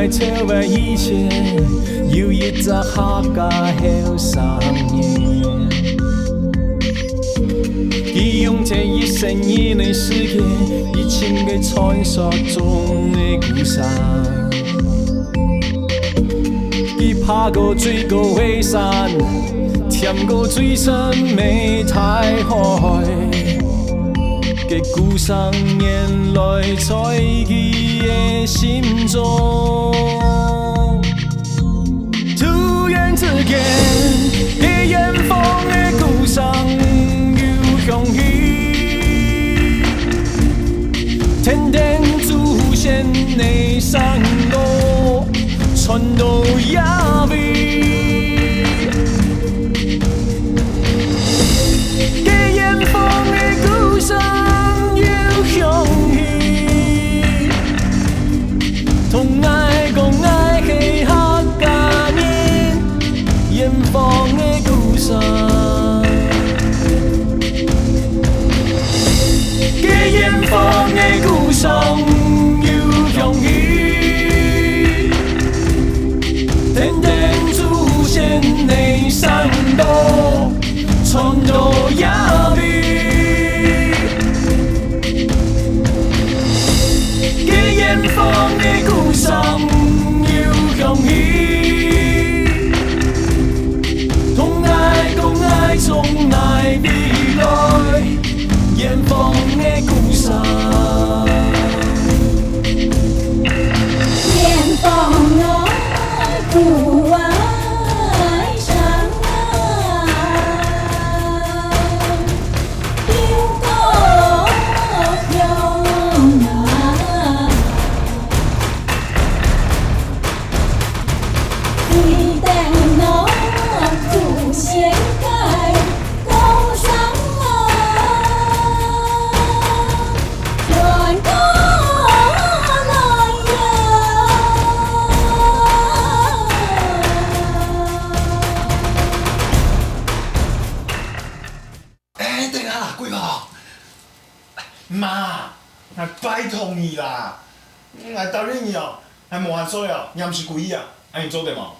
跳摆以前，有一只客家后3年，佢用这1生的时间，一千个传说中的故事。佢爬过最高的山，舔过最深的大海。嘅故事原来在佢的心中，突然之间，嘅远方的故事又响起，天天出现的山路，传到亚美。嘅远方的故事。响起，同爱讲爱的客家人，远方的故事，嘅远方的故事又响起，天天出现的山路，传到亚美。远方的故事又响起，同爱讲爱从爱未来，远方的故事，远方的故爱上有个乡啊。一旦那出现在高山转过来哎，等下啦，贵哥，妈，我拜托你啦，我答应你哦，我无限所哦，也毋是故意啊，安尼做对无？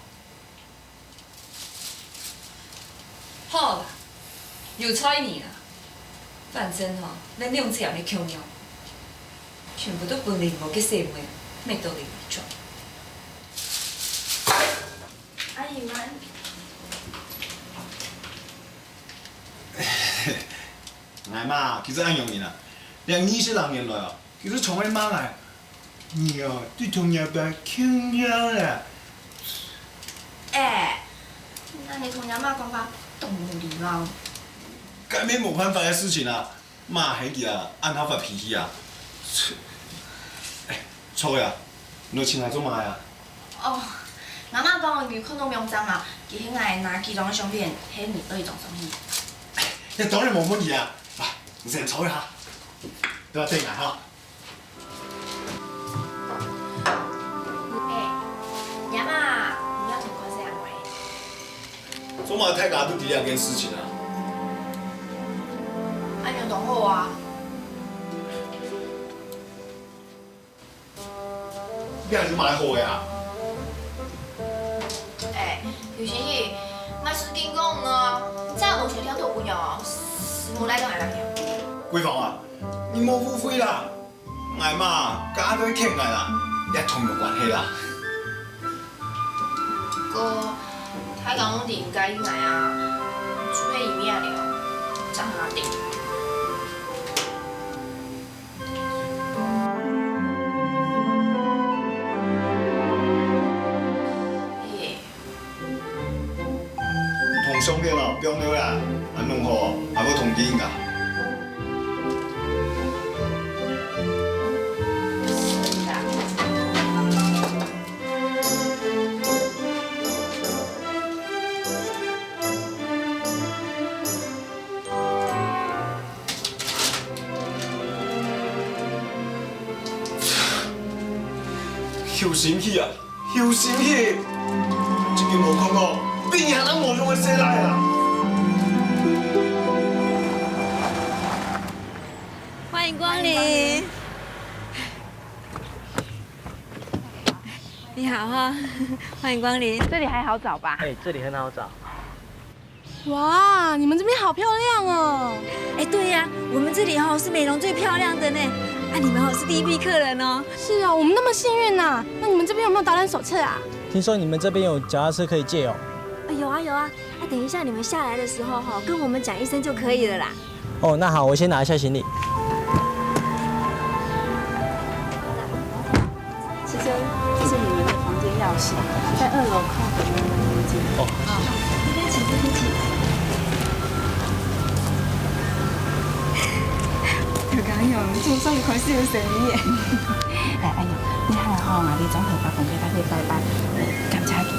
好啦，有睬你啦。反正吼，咱两次也咧强nhau，全部都分离无去生活，咩道理为错？阿姨们，哎妈，其实安用你啦，两年是人原来哦，其实从来妈来，你哦对同样的轻佻啦。哎，那你同阿妈讲话都无礼貌。改变没办法的事情啊，妈还记啊，按他发脾气啊。哎，错呀，你请来做嘛呀？哦，阿妈讲鱼看到名章嘛，其实我拿其中的相片，迄你对种东西。那当然没问题啊，来，你先抽一下，不要进来哈。哎，阿妈，你要同我这样话？做嘛太假都第2件事情啊。安样同好啊？你还是买好的啊？哎，有时是，我是跟讲呢，这样东西了都不要，是无来都来了了。闺房啊，你莫误会啦，我嘛假都欠我啦，一同有关系啦。哥，他讲我哋唔介意嚟啊，除非伊咩了，真下定。同相片哦，不用了啦，安弄好，还要同电噶。休心气啊，休心气！这间无讲哦，变下咱无用的洗来啦。欢迎光临。你好哈，欢迎光临。这里还好找吧？哎，这里很好找。哇，你们这边好漂亮哦！哎，对呀，我们这里哦是美容最漂亮的呢。啊，你们哦是第一批客人哦。是啊，我们那么幸运呐。那你们这边有没有导览手册啊？听说你们这边有脚踏车可以借哦。有啊有啊。啊，等一下你们下来的时候哈，跟我们讲一声就可以了啦。哦，那好，我先拿一下行李。先生，这是你们的房间钥匙，在2楼靠北的那个房间。哦，好，这边请，这边请。刚刚有做生意开始有生意耶。哎呀，你还好啊，你总头发公家大去拜拜，感谢你。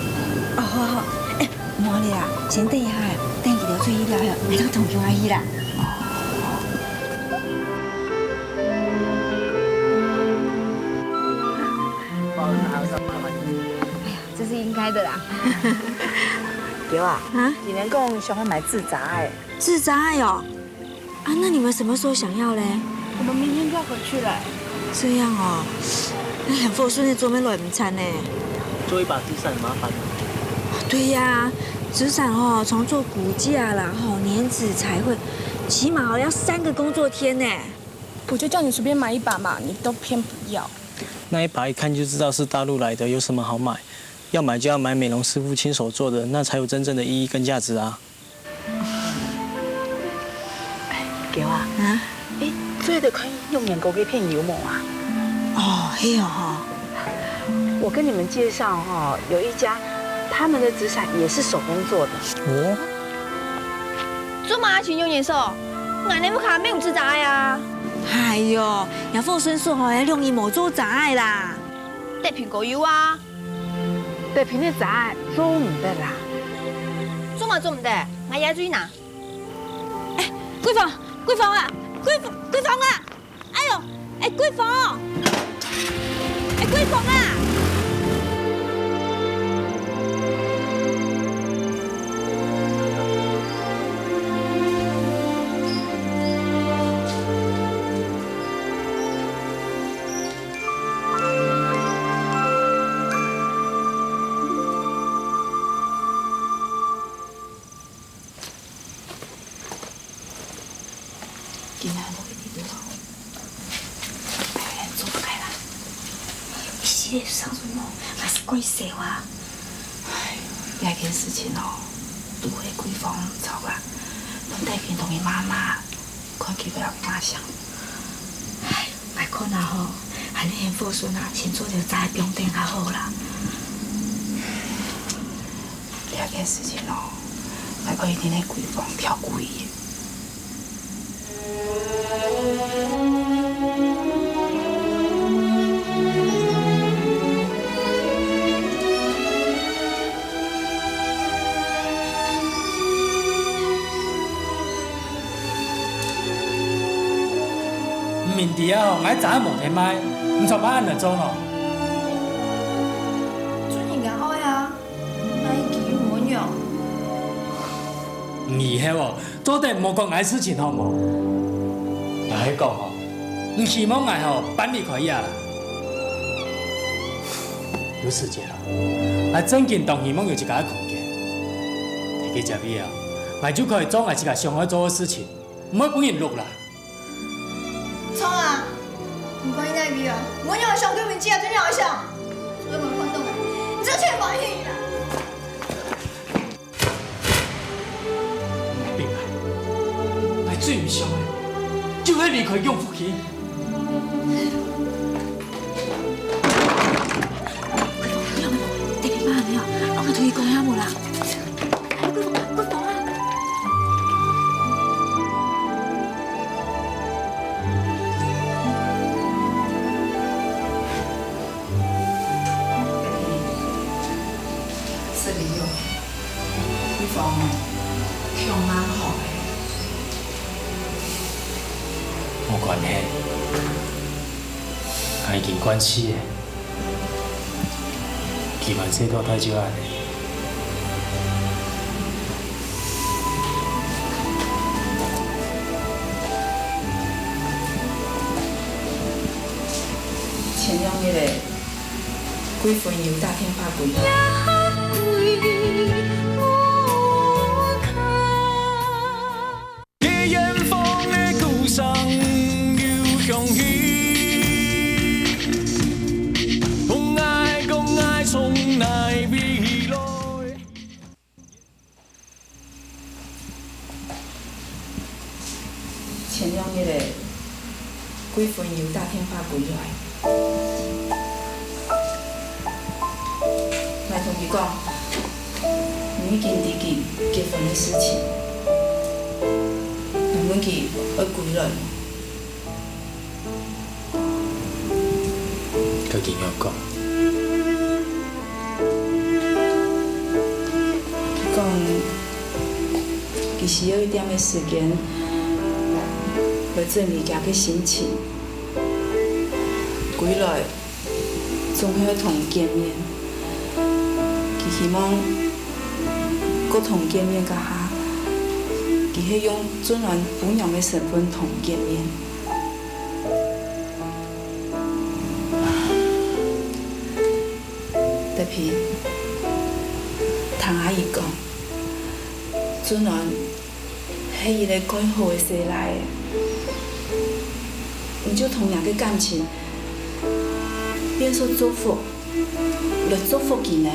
哦，好好。哎，莫哩啦，先等一下，等伊流出去了后，马上同叫阿姨啦。哎呀，这是应该的啦。对啊，啊，你能够想要买自杂哎？自杂爱哦。啊，那你们什么时候想要嘞？我们明天就要回去了。这样哦，那很富顺的做咩乱餐呢？做一把纸伞很麻烦。对呀，纸伞哦，从做骨架啦，粘纸彩绘，起码要3个工作天呢。我就叫你随便买一把嘛，你都偏不要。那一把一看就知道是大陆来的，有什么好买？要买就要买美容师傅亲手做的，那才有真正的意义跟价值啊。给我啊，哎，这的可以用眼钩给骗油膜啊。哦，嘿哦，我跟你们介绍哈，有一家，他们的纸伞也是手工做的。哦，做嘛请用颜色？俺那不卡没有自杂呀。哎呦，杨凤孙说要用伊某做杂爱啦。得苹果油啊，对，平的杂做唔得啦。做嘛做唔得？俺也注意拿。桂芳啊，桂芳啊！哎呦，哎桂芳，哎桂芳啊！今天都给你多少？哎，做不开啦。你系列上什么？还是怪谁哇？哎，那件事情哦，都会桂芳吵啦，拢带平同伊妈妈，看起不要妈想。哎，别看啦吼，还你富孙啊，先做着杂中等较好啦。那件事情哦，还可以天天桂芳跳贵的。面底啊，我早无天买，唔错把按来做咯。做人家爱啊，买几碗用。你迄哦，做得莫讲爱事情好无？来讲吼，唔希望爱吼搬离开呀啦。有时间咯，爱正经当希望有一家空间，摕去食以后，爱就可以做爱一个上爱做的事情，唔好本人录啦。冲啊！唔关那个啊，我要想对面姐啊，真要想，所以我看动啊，你这全关系啦。明白，爱最唔想的，就係離開永福去。得你妈没有？我同伊讲下无啦。桂芳啊！是利用桂芳强蛮好的。冇關係，係件關事嘅。期望生大太少安尼。前两日的几份油大天拍几下。在远方的故乡又响起，讲爱从来未来。前两日的几份油大天拍几下。来同伊讲，你已经离记结婚的事情，让阮去要归来。佮今日讲，讲其实有一点的时间，要做物件去申请，归来总要同伊见面。希望搁同见面甲下，伊迄用尊然不娘的身份同见面。特别，唐阿姨讲，尊然迄伊个改好的生来的，毋就同样个感情，变说祝福，来祝福伊呢。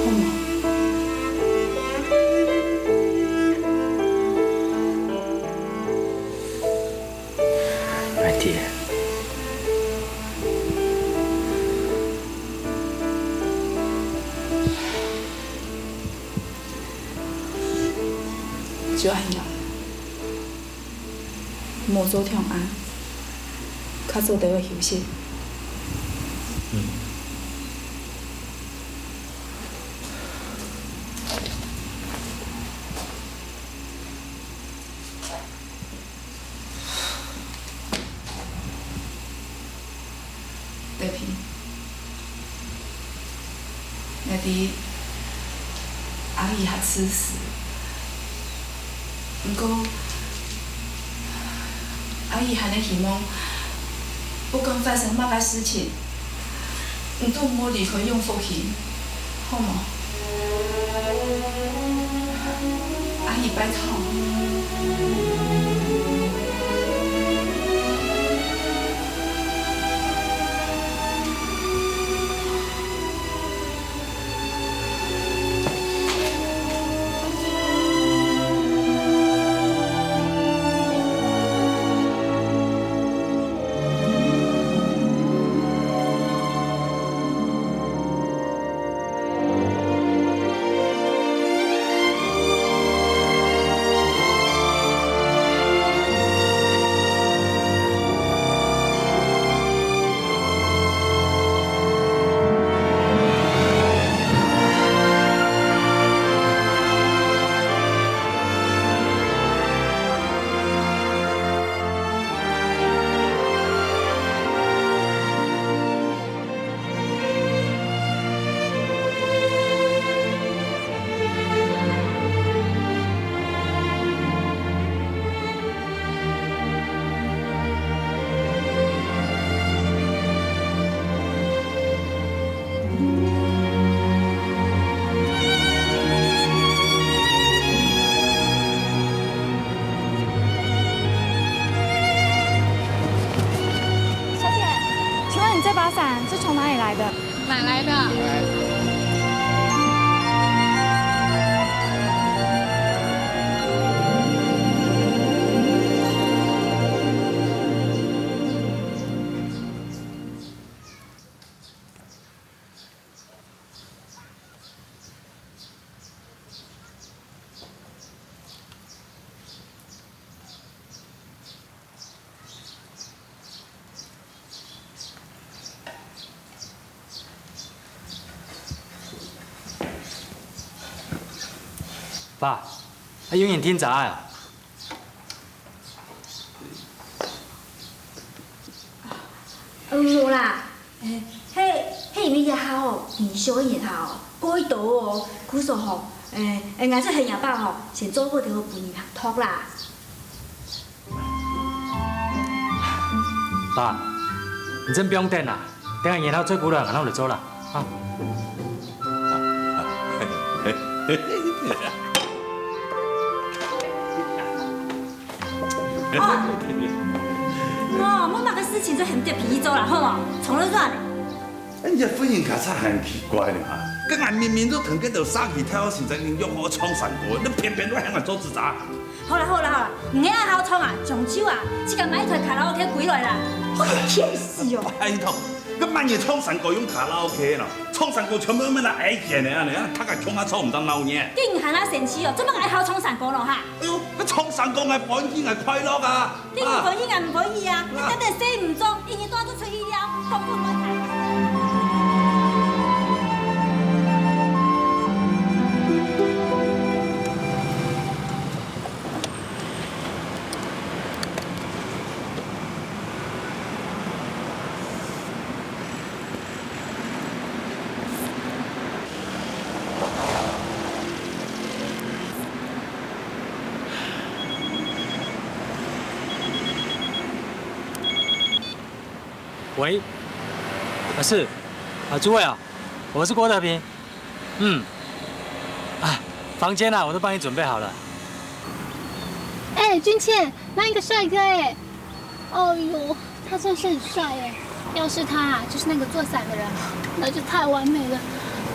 好吗？阿弟，就安样，莫做痛安，较早地要休息。对皮，那伫阿姨学死时，不过阿姨还能希望，不管发生乜个事情，你都莫离开永福去，好吗？阿姨拜托。这把伞是从哪里来的？买来的。爸，永远听杂啊。有啦，迄因为日校哦，年少的日校哦，改道哦，古说吼，俺这黑伢爸吼，先做好就好陪你拍拖啦。爸，你真不用等啦，等下然后做久了，然后就走了啊。我那个事情就很得皮走了，好无？从了算了。你这婚姻卡差很奇怪呢哈！跟俺明明都同个头杀去跳现在你约我创三个，你偏偏都向我做自查。好啦，唔爱好创啊，上手啊，这个买台卡拉 OK 归来啦，我气死哦！拜托，个万一创三个用卡拉 OK 咯，创三个全部要来爱见的安尼啊，他个穷啊创唔当老年。你唔喊他生气哦，做乜爱好创三个咯哈？哎呦，你创三个爱欢喜爱快乐啊！你唔欢喜啊唔欢喜啊？你等等洗唔中，伊日单都出去了，讲不好听。喂，是，诸位啊，我是郭德平，房间啊，我都帮你准备好了。君倩，那一个帅哥哎，哦呦，他真是很帅哎，要是他就是那个做伞的人，那就太完美了。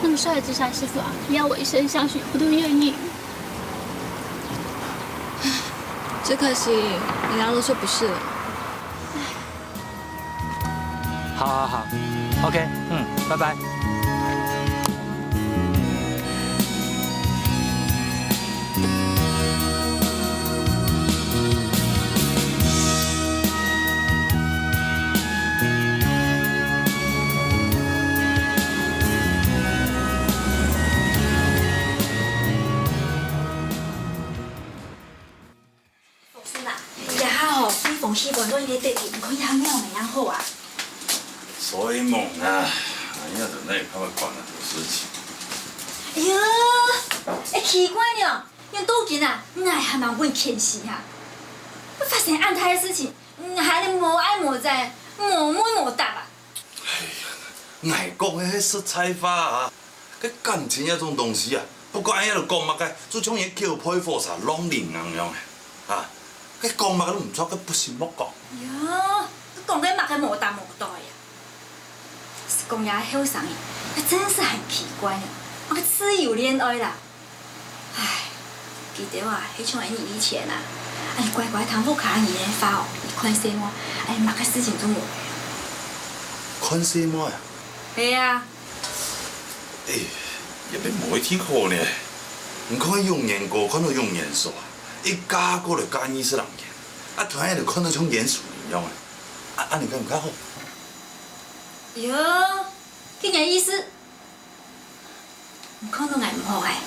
那么帅的直辖师傅啊，你要我一生相许，我都愿意。只可惜人家都说不是了。好 ，OK， 拜拜。孙啊，日校吼，每逢希望都伊咧得意，可以how样那样好啊？所以梦啊，俺要在那里快快管了这个事情。哎呀，奇怪呢，用多件啊，爱还蛮会欠死啊！发生安胎的事情，还能无爱无在，无问无答啊！哎呀，爱讲的迄说彩花啊，个感情那种东西啊，不过俺要就讲嘛个，就像伊叫配火柴拢灵一样的，啊，个讲嘛都唔错，个不是莫讲。哟，你讲得嘛个无答无答呀！是讲呀，后生伊，真是很奇怪呢。我个自由恋爱啦，唉，记得啊，迄种年以前啊，哎乖乖通好卡伊咧发哦，伊款生活，哎嘛个事情都无。款生活啊？系啊。哎，也别每天看呢，唔看用眼过，看到用眼数啊，一加过来加20人眼，啊突然就看到像眼数一样啊，你看唔看好？哟，这样意思，可能爱唔好哎。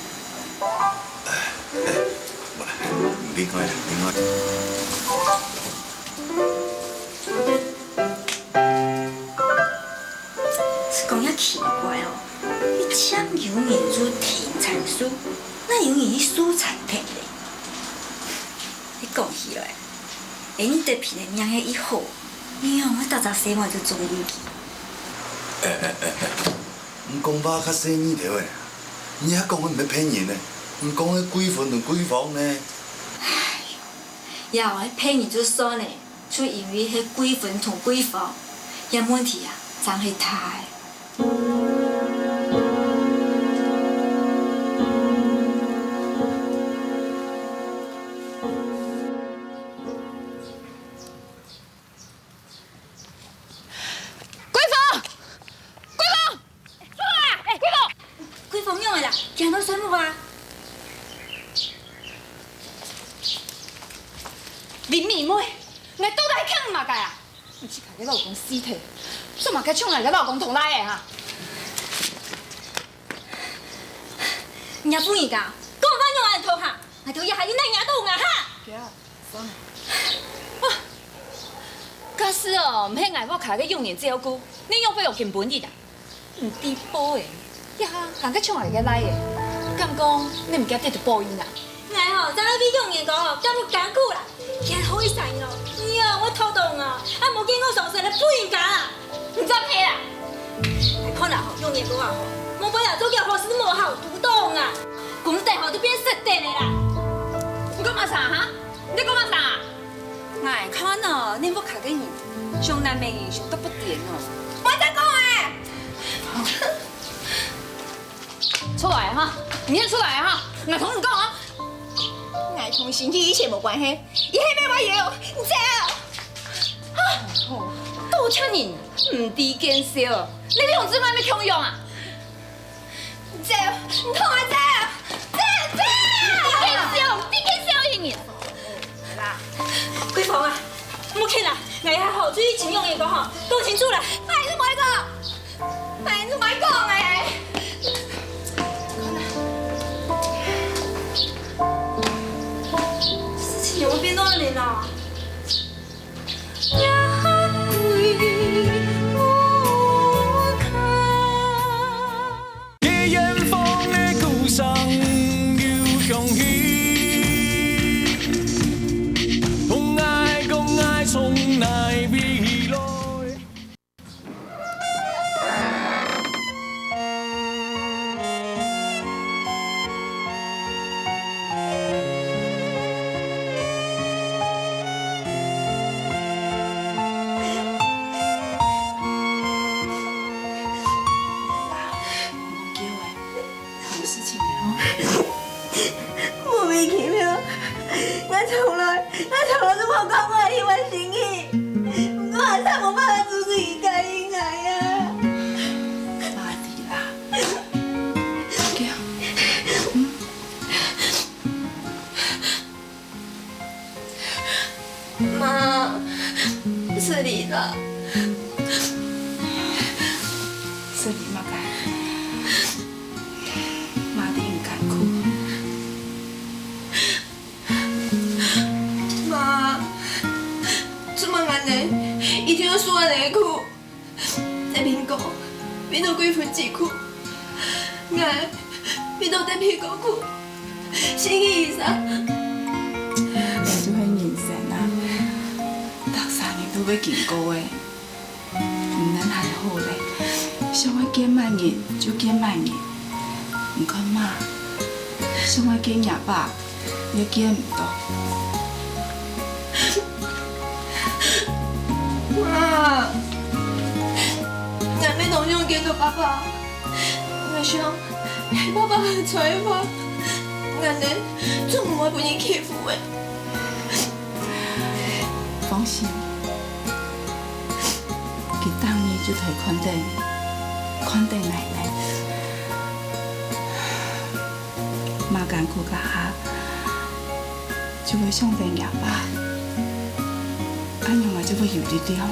另外，是讲遐奇怪哦，你抢有眼做田产书，那有眼去蔬菜田嘞？你讲起来，你得皮的命遐一好，你用我早早生活就中意去。唔讲吧，较细腻条的，你遐讲的唔要骗人呢，唔讲迄几分同几房呢？哎呦，要迄骗人就算嘞，就因为迄几分同几房，也问题啊，真系太。见到什么啊？林妹妹，我倒来抢嘛个啊！你是家己老公死体，怎嘛该抢来个老公同来的哈？人家不应该，跟我讲用安头哈，我都要害你那伢都啊哈！对啊，算了。哇，假使哦，唔许外母卡个用年照顾，你用费有根本的啦。唔低保的，一下人家冲来个来的，敢讲你唔惊得到报应啊？哎吼，昨日去用年讲哦，感觉艰苦啦，惊好伊散咯。哟，我头痛啊，无见我上身来不应该啊，唔知屁啦！可能吼用年讲啊吼，莫不要做叫好事无好读懂啊，公地吼就变实地的啦。你讲嘛啥哈？你讲嘛啥？哎，看哦，你不卡个人，上南面上得不点哦。我在讲诶。出来哈！你先出来哈！我同你讲啊！我同身体一切无关系，伊迄咩我要，你知啊？都请人唔知见笑，你用这卖咩强用啊？这，你同我这，见笑，你见笑你！啦，桂芳啊，唔去啦，我还好注意请用嘢讲吼，讲清楚啦，哎，你莫讲，哎，你莫讲诶。事情会变多年了。夜远方的故乡又响起，讲爱从来未来。莫名其妙，我从来都冇讲过伊我生气，我还真冇办法阻止伊甲因来啊。妈的啦！叫，妈，是你的。是你嘛该？妈的唔敢哭。妈，怎么安尼？一定要说安尼哭？在民国，边度贵妇之苦，我边度在屁股哭，是意思啊？你做迄人生啊，读3年都要经过的，唔能还好咧。想要见万人就见万人，唔过妈，想要见爷爸也见唔到。妈，我要同样见到爸爸，我想爸爸很睬我，我呢总唔会被你欺负的。放心，佢当年就退肯定奶奶，妈艰苦甲下，就会想定爷爸，安样嘛就会有力量，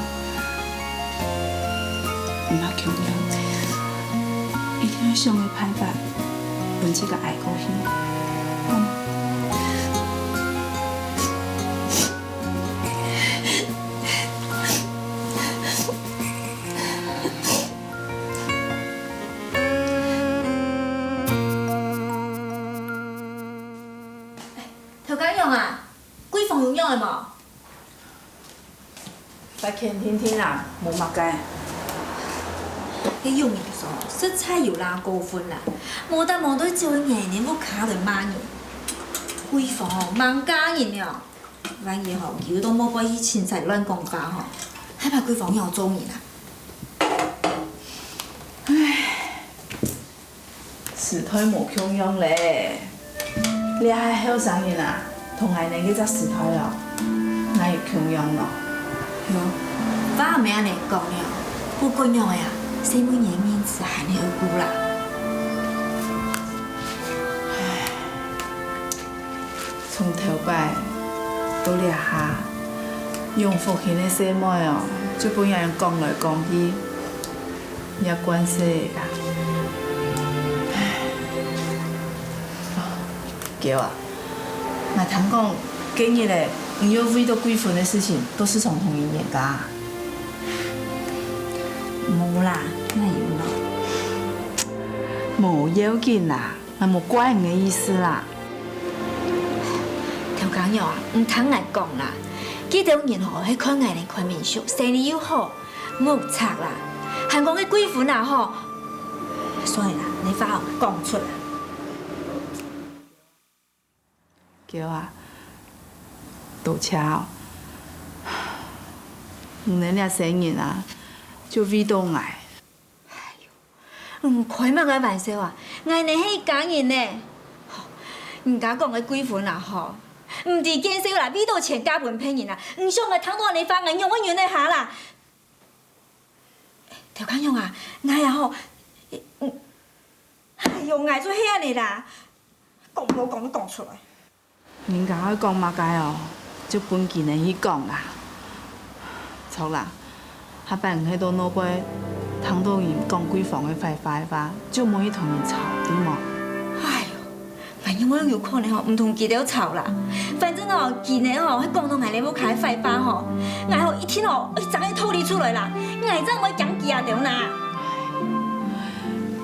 唔要强硬，一定要想个办法，让这个爱过去，好吗？头家用啊，贵妇用的无？再看听听啦，无目介。迄用的说色彩又拉高分啦，无得无对只会年年要卡着骂你。贵妇忙假人了，万一吼球都冇把伊青菜乱讲法吼，害怕贵妇要做人啦。唉，事推无强用咧，你还后生人啊，同爱能去只事推哦，哪有强用咯？哟，爸没安尼讲了，不过样的呀，谁每年面子喊你二姑啦。唉，从头摆到掠下，用父亲的洗妹哦，就本样讲来讲去，也关系的啦。叫啊，那通讲，今日嘞，唔要为到贵妇的事情，都是从同一年噶。啦，哪有咯？无要紧啦，那无怪你的意思啦。调工友啊，唔通来讲啦。记得然后去看爱人看面相，生意又好，唔好拆啦。韩国嘅贵妇啊吼，算啦，你发好讲出来。叫啊，堵车哦。唔能俩生意啊，就味道爱。唔开嘛个玩笑啊！爱你迄家人呢，唔敢讲个贵妇啊吼，唔伫见笑啦，味道钱加本骗人啦，唔想个贪多你发硬用我原来下啦。条工用啊，爱啊吼，哎呦，爱做遐尼啦，讲无讲都讲出来。人家我讲嘛该哦，就本钱的去讲啦。错啦，下摆唔喺度脑瓜，通到人讲闺房的坏话，就冇去同人吵，对冇？哎呦，万一我有可能吼，唔同记得吵啦。反正哦，今年哦，迄广东爱你要开坏话吼，爱吼一天哦，一张去吐你出来啦，爱怎我讲记啊着啦。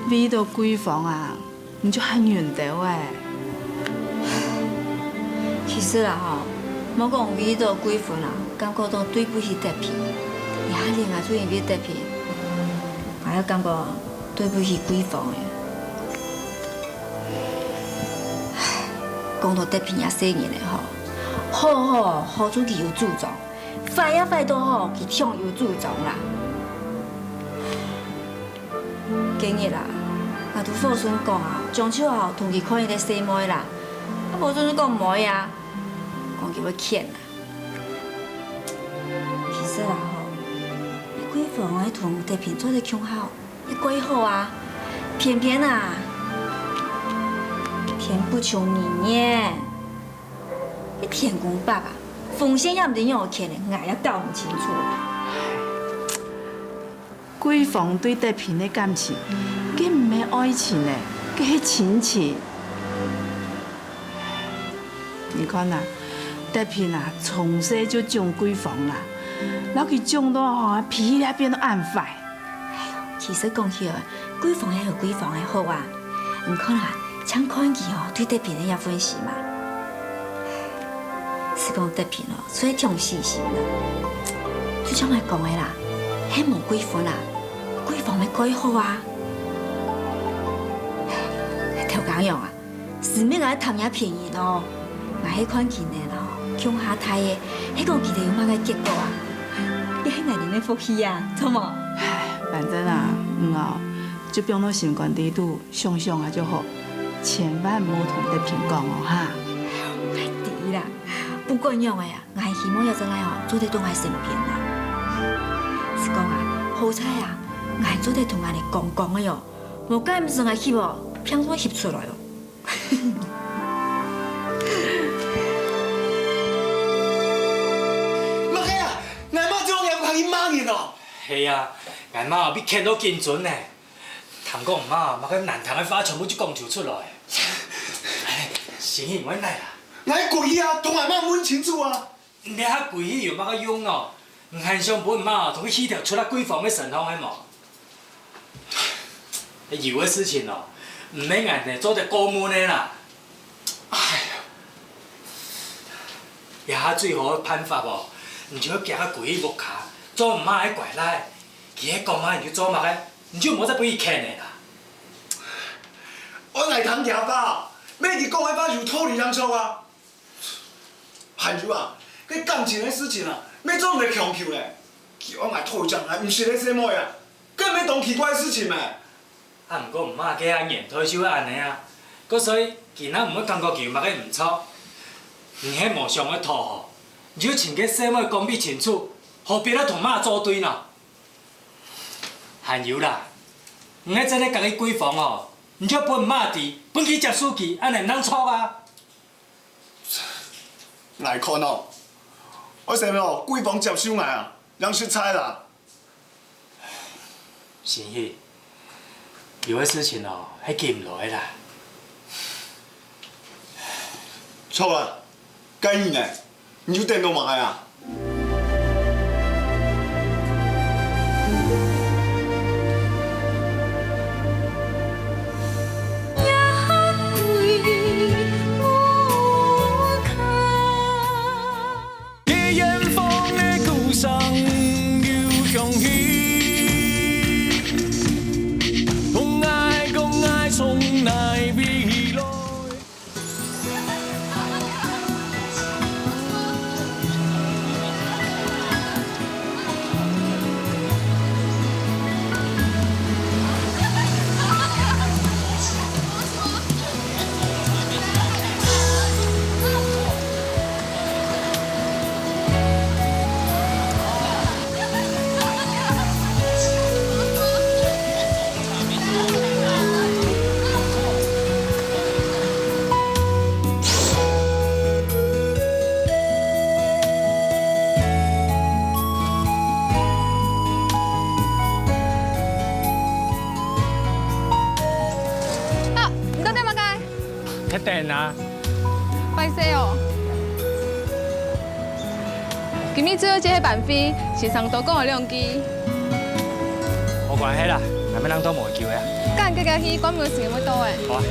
味道闺房啊，你就很远的诶。其实啦吼，莫讲味道贵妇啦，感觉都对不起德平，也还另外做因为德平，我也感觉对不起贵妇的。唉，讲到德平也细年的吼，好处佮有注重，坏到吼，佮向有注重啦。今日啦，啊，拄富顺讲啊，中秋后同佮看伊咧洗妹啦，啊，无准讲唔会啊。讲叫要欠啦，其实啦吼，迄贵房迄同地平做得穷好，迄几好啊，偏偏啊，天不求你耶，迄天公伯啊，风险也唔得用欠的，我也搞唔清楚。闺房对地平的感情，佮唔系爱情嘞，佮系亲情。你看呐。德平啊，从小就种闺房啦，然后佢种到吼，脾气也变到暗坏。哎呦，其实讲起来，闺房也有闺房的好啊，唔看啦，像看见哦，对德平的也欢喜嘛。是讲德平哦，所以挺细心啦。就像我讲的啦，迄无闺房啦，闺房要改好啊。调工用啊，是免来贪也便宜咯，买迄款钱的咯。乡下太的，迄个记得有乜个结果啊？你迄个人的福气啊，错冇？唉，反正啊，就放到心肝底度，想想啊就好，千万唔好同德平讲哦哈。对啦，不管样的啊，我还希望有将来哦，做得到我身边啦。是讲啊，好彩啊，我还做得同人哋讲的哟，无介唔算我翕哦，偏我翕出来哦。系啊，俺妈比欠都更准呢。谈讲妈，嘛个难谈的话全部就讲就出来。生意我来啦。来贵啊，同俺妈问清楚啊。你遐贵去又嘛个用哦？唔限上本嘛，同佢起条出来闺房的神通的嘛。有的事情哦，唔免硬地做得过门的啦。哎呀，也最好的办法哦，唔就要行较贵去木卡。做唔妈喺拐来，其实讲嘛，你就做嘛个，你就莫再俾伊欠的啦。我来谈条吧，每日讲迄把就土里人错啊。汉如啊，佮感情的事情啊，要做唔来强求咧。叫我来土匠还唔是咧什么呀？更要当奇怪的事情咩？啊，毋过唔妈计阿年退休安尼啊，佮所以今仔唔要感觉球嘛个唔错，唔迄无上嘅土吼，你就请个什么讲比清楚。何必咧同妈作对呢？含油啦，唔喺真咧家己闺房哦，唔就分妈地，分去接书记，安尼唔通错啊？来看哦，我想哦，闺房接手来啊，人出差啦。是去，有的事情哦，还记唔来啦。错啦，该你呢，你就电动买啊。免啊。歹势哦。今日最后这个班费是上多讲的2支。冇关系啦，哪么人都冇会叫呀。干家家去管没有钱要倒的。好啊。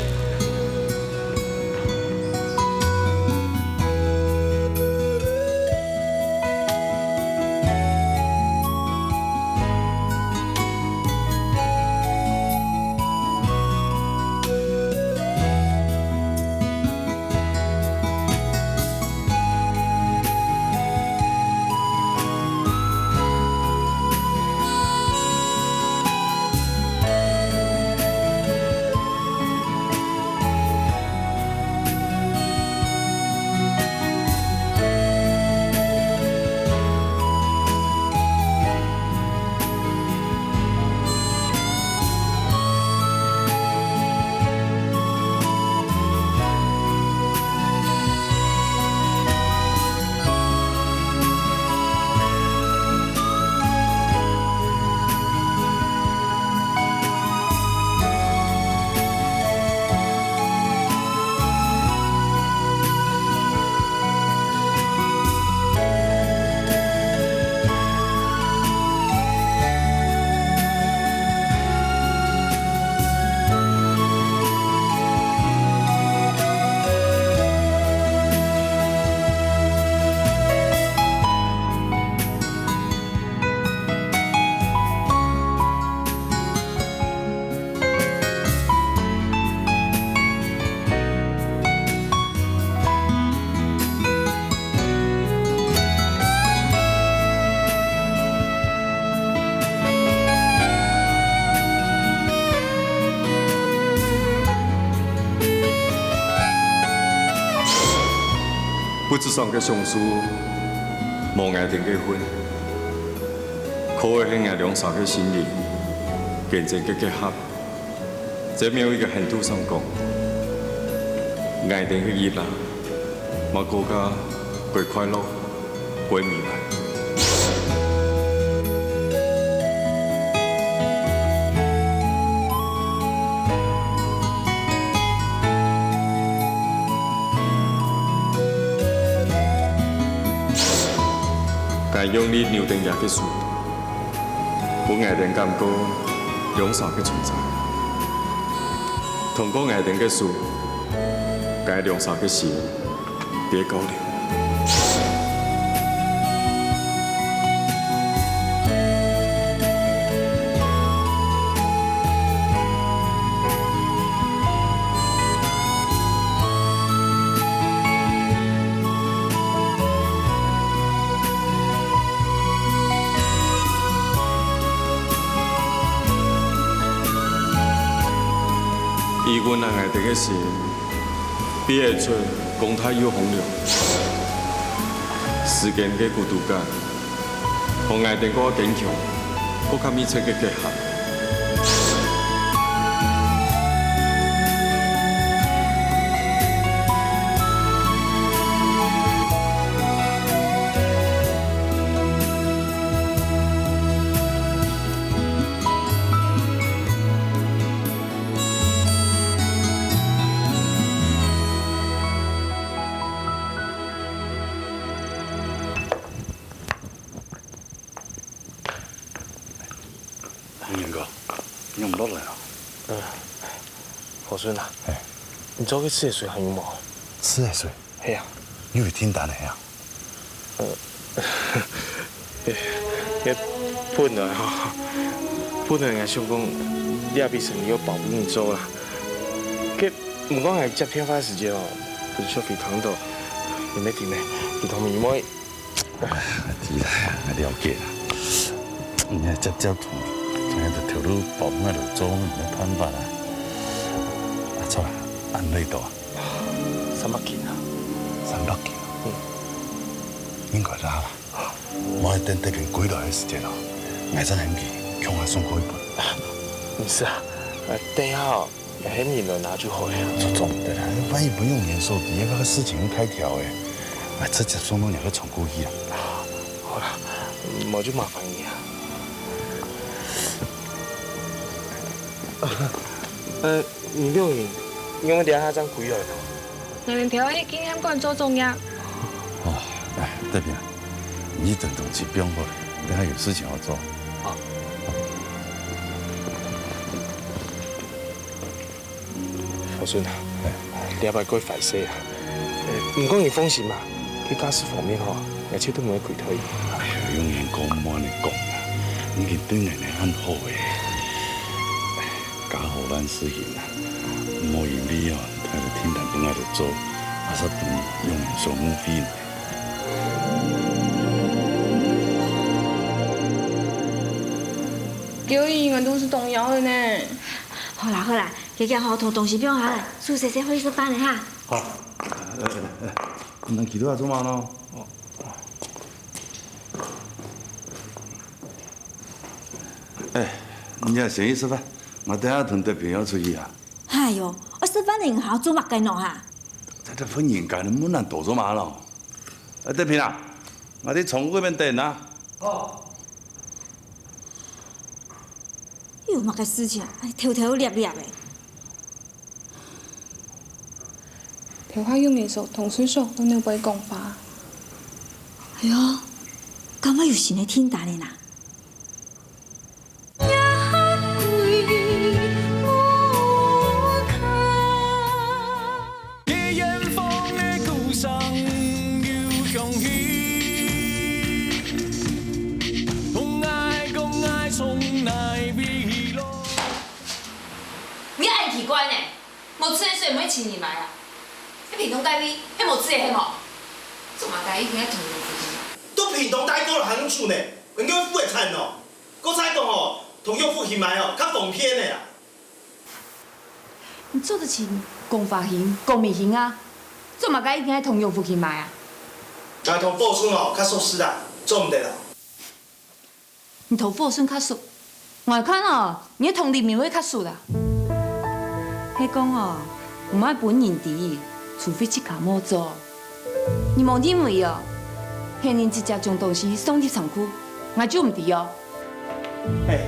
不知上个上司无爱定结婚，可会迄两三个新人见证个结合，这没有一个很土上讲，爱定迄日啦，嘛过甲过快乐，过未来。 该用你牛定也嘅事，我爱定感觉两手嘅存在，通过爱定嘅事，该两手嘅事别交流。以阮人爱定嘅事，比会出讲太有风流，时间嘅孤独感，互爱定我坚强，搁较密切嘅结合。英哥，你唔落来啊？何孙啊，你做去吃水还有冇？吃的水，系啊，你会听单的呀？你本来哈，本来我想讲，你也比成要保护你做啦。佮唔讲系接片花时间哦，可是小肥糖度，你没听呢？肥糖妹妹，知啦，我了解啦。你要接痛。 现在就条路保护喺度做，冇辦法啦。啊，錯啦，按呢度啊300件啊，300件。應該啦。我等這邊幾耐嘅時間哦，捱真很急，向我送過一本。沒事啊，等一下哦，喺面度拿就好了。總的啦，萬一不用年收底，那個事情開條誒，啊，直接送到兩個廠過去啦。好啦，我就麻煩你啊。 你6年，因為等下張幾耐咯？我们调去经验馆做中药。哦，哎，德平，你等等去病过来，等下有事情要做。好。福顺啊，你要不要过快些啊？唔讲你放心嘛，佢家事方面吼，而且都唔会亏退。哎呀，用人讲冇安尼讲啦，你见对人係很好嘅，家好万事興啊，唔好因為哦，睇到天壇本來就做，阿實同用人上門飛。叫伊我都是重要的呢。好啦好啦，家家好同同事表下来，宿舍先回去上班了哈。好。那幾多做嘛咯？哎，你也先去吃飯，我等下同德平要出去啊。哎呦，我吃饭人好做乜嘅喏哈？這份人間你冇難多做嘛咯？啊，德平啊，我哋從嗰邊等啊。好。有乜嘅事情？偷偷捏捏嘅。條花用嘅時候，同水熟都要俾講法。哎呦，咁我有新嘅天大嘅啦！你爱奇怪呢？无吃的水唔会请你来啊？迄屏东街尾，迄无吃的迄无，做嘛家己去遐同人都屏东大哥行厝呢，人家富会惨哦。刚才讲哦，同样附近买哦，较方便的啦。你做得起公发型、公米型啊？做嘛家己去遐同样附近买啊？但同富村哦，较舒适啦，做唔得啦。你头发算较熟，我看哦，你同里面会较熟啦。迄讲哦，唔爱本人伫，除非这卡冇做。你无认为哦，遐人直接将东西送入仓库，我就唔伫哦。嘿，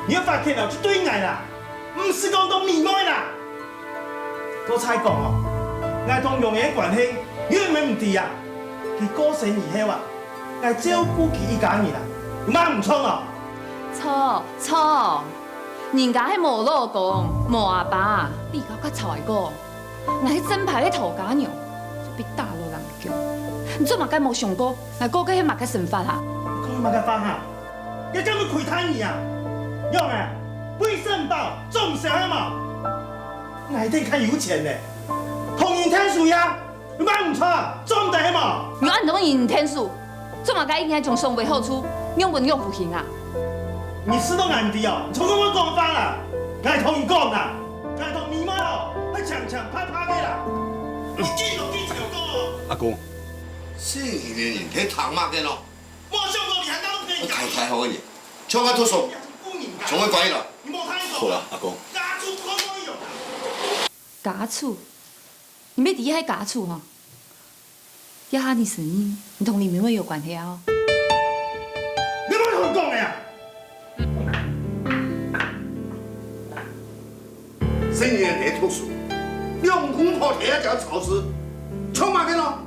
你要发现了就对爱啦，唔是讲当迷妹啦。刚才讲哦，我同用嘅关系，你唔係唔伫啊？佢過身以後啊，我照顧佢一家人啦，有乜唔錯哦？錯，人家迄無老公、無阿爸，比較較臭個，我迄真牌嘅土家娘，比大陸人強。你做嘛解無想過，我過個迄嘛個神法啊？講乜嘅法啊？你咁樣虧貪你啊？用啊，為聖報種小係冇？我哋看有錢咧，同人聽數呀，有乜唔錯？種得係冇？你按同人天數，做嘛解應該從上為好處，用本用福行啊？你是都眼啲哦，從我講法啦，我係同你講啦，我係同你媽哦，係強拍嘅啦，你繼續講哦。阿公，成年人睇唐馬嘅咯，我上過你係當騙人。太好嘅嘢，唱下吐數，從佢鬼啦。好啦，阿公。家畜，你要離開家畜哈？一下你聲音，你同李明慧有關係啊？你冇同我講嘅呀？生意得吐數，兩公婆睇一隻草子，唱乜嘅咯？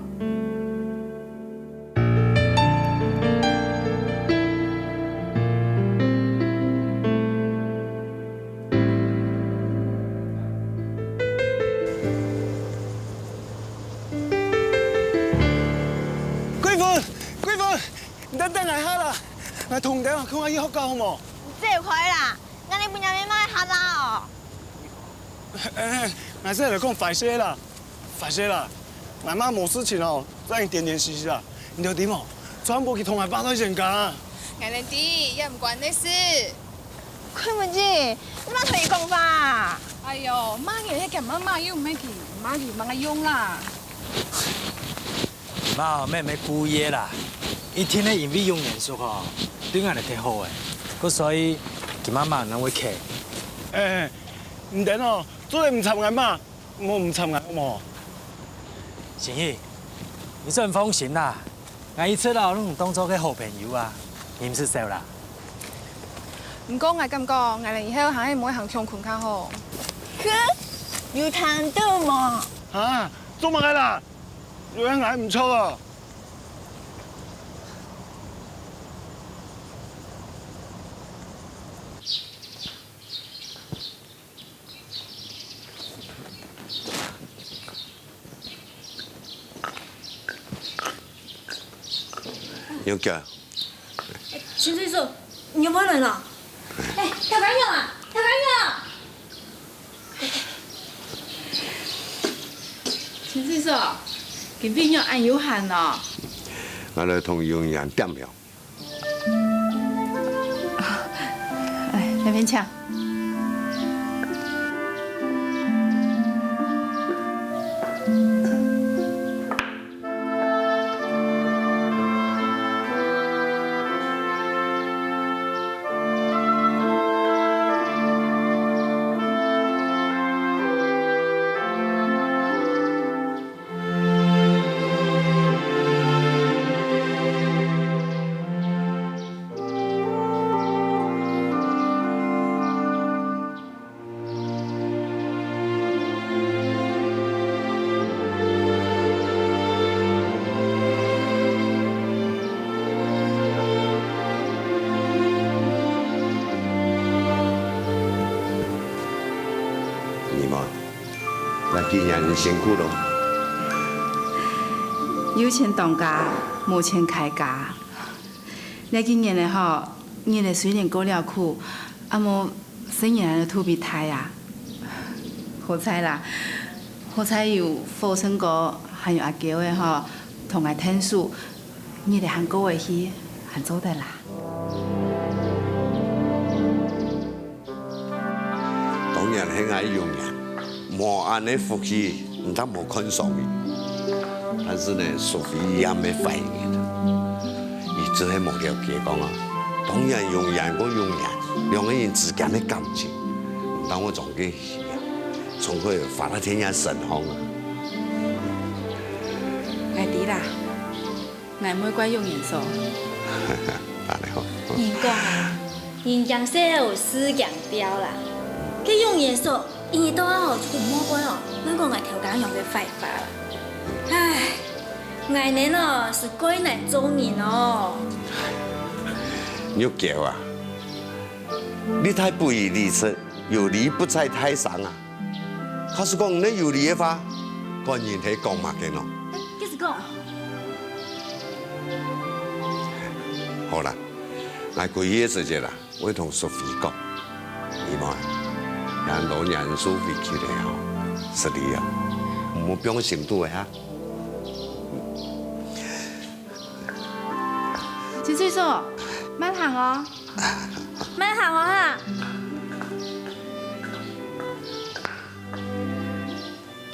等下下啦，我同你話佢阿姨學教好冇？這塊啦，我哋半夜咪買下啦哦。我先嚟講快些啦，媽媽冇事情哦，再點息啦。你又點哦？全部去同埋爸都人家。我哋啲也唔關你事。佢唔知，你媽同佢講法。哎呦，媽嘅迄件媽用咩去？媽去媽用啦。媽咩故意啦？伊聽咧因為用元素吼，對我哋挺好誒，嗰所以佢媽媽能會客。唔得哦，做你唔插眼嘛，我唔插眼好冇？成義，你真放心啦，我一出啦，攏當作個好朋友啊，你唔是笑啦。唔講我咁講，我哋以後行唔會行長裙較好。有談到冇？嚇，做乜嘅啦？樣係唔錯啊！杨哥，秦水叔，你又回来了？哎，跳杆用啊，跳杆用！秦水叔，今天要按有限咯。我来同杨洋点票。来，那边请。今年辛苦了。有钱当家，无钱开家。你今年的吼，你的虽然过了苦，啊无生意还特别大呀。好彩啦，好彩有富生哥还有阿娇的吼，同来听书，你哋喊过回去，还做得啦。当然很爱用呀。 莫安尼福气，唔得无看上伊。但是呢，苏菲也没反应的。伊只系莫了解讲啊，当然用眼光用眼，两个人之间的感情，唔当我撞嘅戏啊，从佢发到天涯神行啊。爱弟啦，爱每怪用颜色。安尼好。人讲啊，人讲说有四强标啦，佢用颜色。 伊都要好出摸过哦，那个爱调岗用的快法了。唉，爱年哦是归难周年哦。玉娇啊，你太不以理事，有理不在台上啊。可是讲你有理的话，官人係講乜嘅咯？幾時講？好啦，我過夜時節啦，我同蘇菲講，姨媽。 让老年人收回去了吼，是的啊，唔好表程度的哈。秦水叔，慢行哦，慢行哦哈。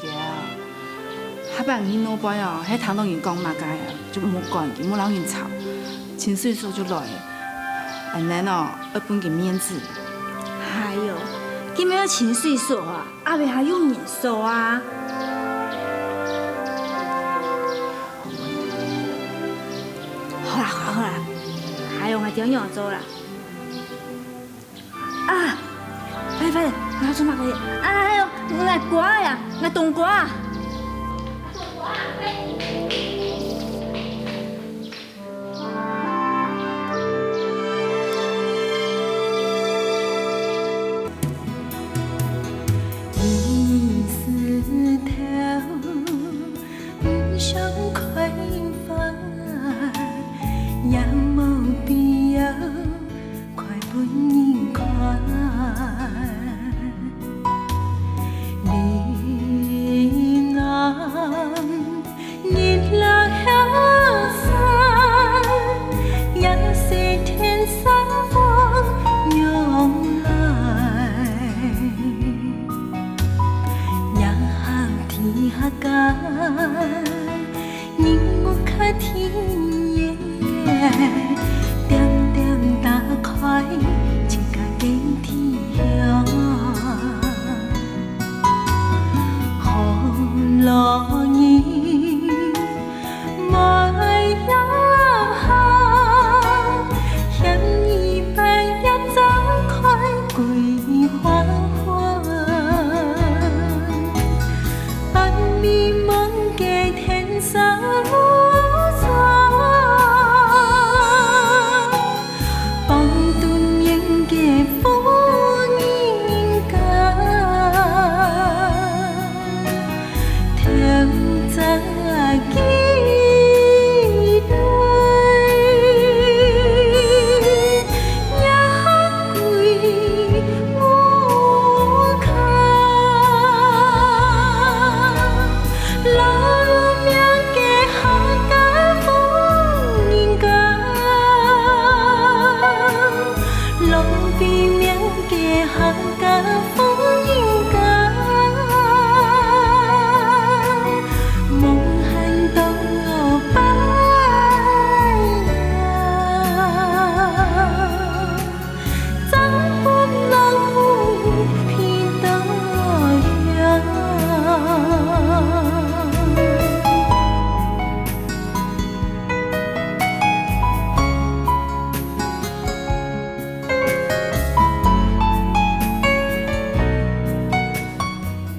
叫，下班你老闆哦，喺堂同人講嘛嘅，就冇趕佢，冇讓人吵。秦水叔就來，安尼哦，要本佢面子。還有。 佢沒有情緒說啊，阿伯還用眼說啊。好啦好啦，還有我點樣做啦？啊，快點，我要做乜嘢？啊，還有我瓜呀，我冬瓜。 花。